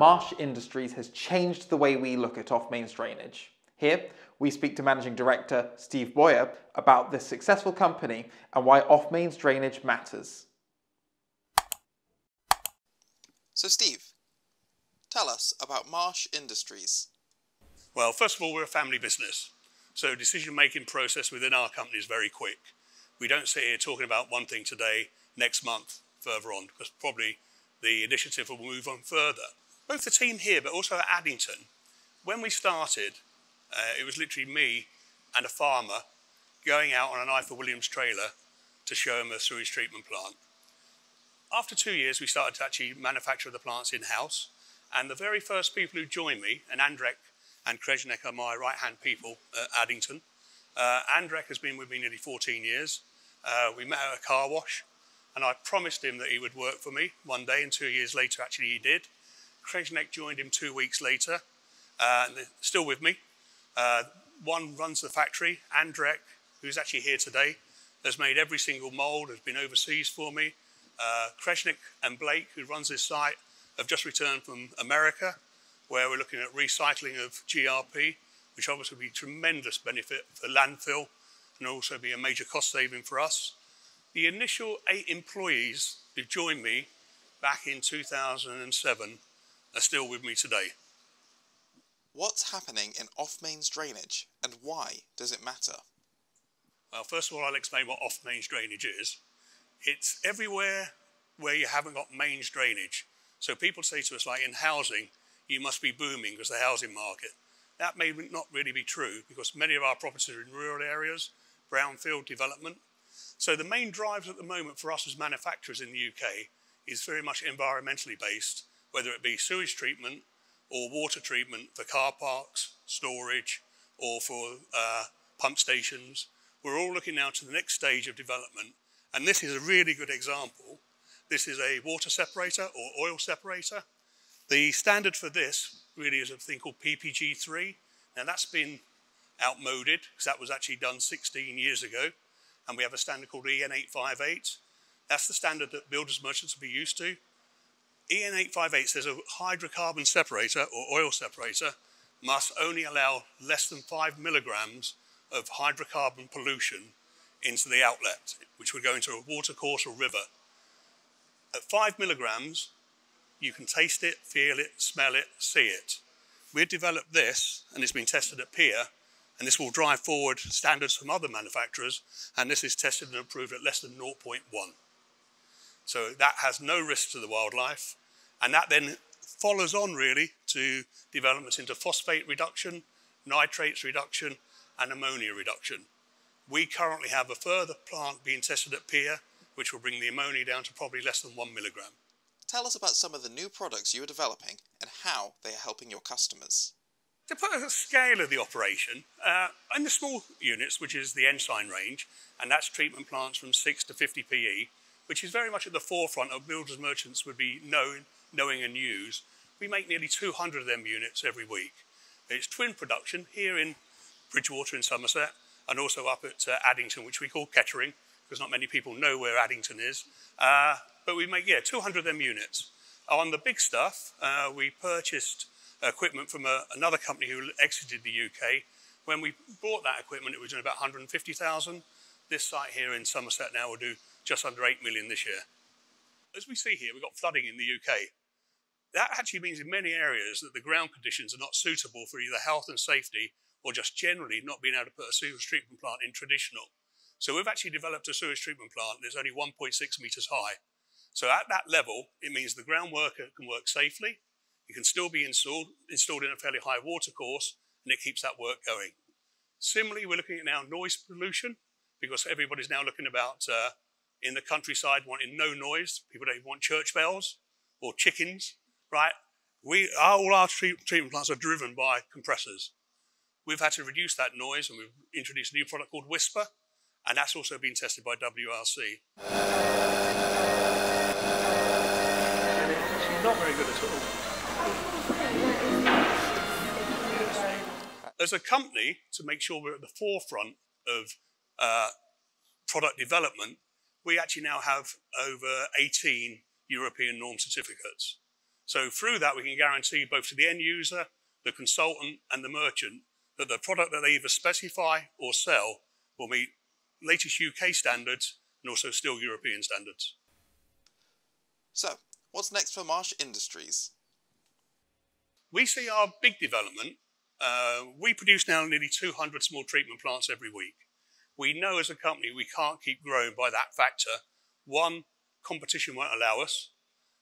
Marsh Industries has changed the way we look at off-mains drainage. Here, we speak to Managing Director Steve Boyer about this successful company and why off-mains drainage matters. So Steve, tell us about Marsh Industries. Well, first of all, we're a family business, so decision-making process within our company is very quick. We don't sit here talking about one thing today, next month, further on, because probably the initiative will move on further. Both the team here, but also at Addington, when we started, it was literally me and a farmer going out on an Ifor Williams trailer to show him a sewage treatment plant. After 2 years, we started to actually manufacture the plants in-house, and the very first people who joined me, and Andrek and Krejnek are my right-hand people at Addington. Andrek has been with me nearly 14 years. We met at a car wash, and I promised him that he would work for me one day, and 2 years later, actually, he did. Krejnek joined him 2 weeks later, and they're still with me. One runs the factory. Andrek, who's actually here today, has made every single mould, has been overseas for me. Krejnek and Blake, who runs this site, have just returned from America, where we're looking at recycling of GRP, which obviously will be a tremendous benefit for landfill and also be a major cost saving for us. The initial 8 employees who joined me back in 2007 are still with me today. What's happening in off-mains drainage and why does it matter? Well, first of all, I'll explain what off-mains drainage is. It's everywhere where you haven't got mains drainage. So people say to us, like in housing, you must be booming because the housing market. That may not really be true because many of our properties are in rural areas, brownfield development. So the main drives at the moment for us as manufacturers in the UK is very much environmentally based, whether it be sewage treatment or water treatment for car parks, storage, or for pump stations. We're all looking now to the next stage of development, and this is a really good example. This is a water separator or oil separator. The standard for this really is a thing called PPG3. Now that's been outmoded because that was actually done 16 years ago, and we have a standard called EN858. That's the standard that builders merchants will be used to. EN858 says a hydrocarbon separator or oil separator must only allow less than 5 milligrams of hydrocarbon pollution into the outlet, which would go into a watercourse or river. At 5 milligrams, you can taste it, feel it, smell it, see it. We've developed this, and it's been tested at PEER, and this will drive forward standards from other manufacturers, and this is tested and approved at less than 0.1. So that has no risk to the wildlife, and that then follows on really to developments into phosphate reduction, nitrates reduction, and ammonia reduction. We currently have a further plant being tested at PEER, which will bring the ammonia down to probably less than 1 milligram. Tell us about some of the new products you are developing and how they are helping your customers. To put a scale of the operation, in the small units, which is the Ensign range, and that's treatment plants from 6 to 50 PE, which is very much at the forefront of builders merchants would be knowing and use, we make nearly 200 of them units every week. It's twin production here in Bridgewater in Somerset, and also up at Addington, which we call Kettering, because not many people know where Addington is. But we make, 200 of them units. On the big stuff, we purchased equipment from another company who exited the UK. When we bought that equipment, it was in about 150,000. This site here in Somerset now will do just under 8 million this year. As we see here, we've got flooding in the UK. That actually means in many areas that the ground conditions are not suitable for either health and safety or just generally not being able to put a sewage treatment plant in traditional. So we've actually developed a sewage treatment plant that's only 1.6 metres high. So at that level, it means the ground worker can work safely, it can still be installed in a fairly high water course, and it keeps that work going. Similarly, we're looking at now noise pollution, because everybody's now looking about in the countryside wanting no noise. People don't want church bells or chickens, right? All our treatment plants are driven by compressors. We've had to reduce that noise, and we've introduced a new product called Whisper, and that's also been tested by WRC. She's not very good at all. As a company, to make sure we're at the forefront of product development, we actually now have over 18 European norm certificates. So through that, we can guarantee both to the end user, the consultant, and the merchant that the product that they either specify or sell will meet latest UK standards and also still European standards. So, what's next for Marsh Industries? We see our big development. We produce now nearly 200 small treatment plants every week. We know as a company we can't keep growing by that factor. One, competition won't allow us.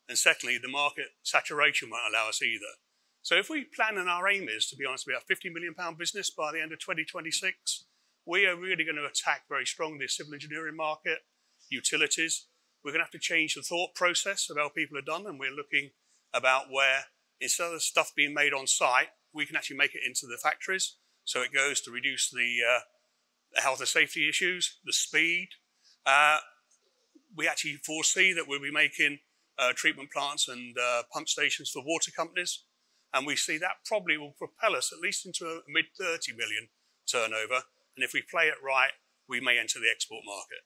And secondly, the market saturation won't allow us either. So if we plan, and our aim is, to be honest, to be a £50 million business by the end of 2026, we are really going to attack very strongly the civil engineering market, utilities. We're going to have to change the thought process of how people are done, and we're looking about where, instead of stuff being made on site, we can actually make it into the factories. So it goes to reduce the health and safety issues, the speed. We actually foresee that we'll be making treatment plants and pump stations for water companies. And we see that probably will propel us at least into a mid-30 million turnover. And if we play it right, we may enter the export market.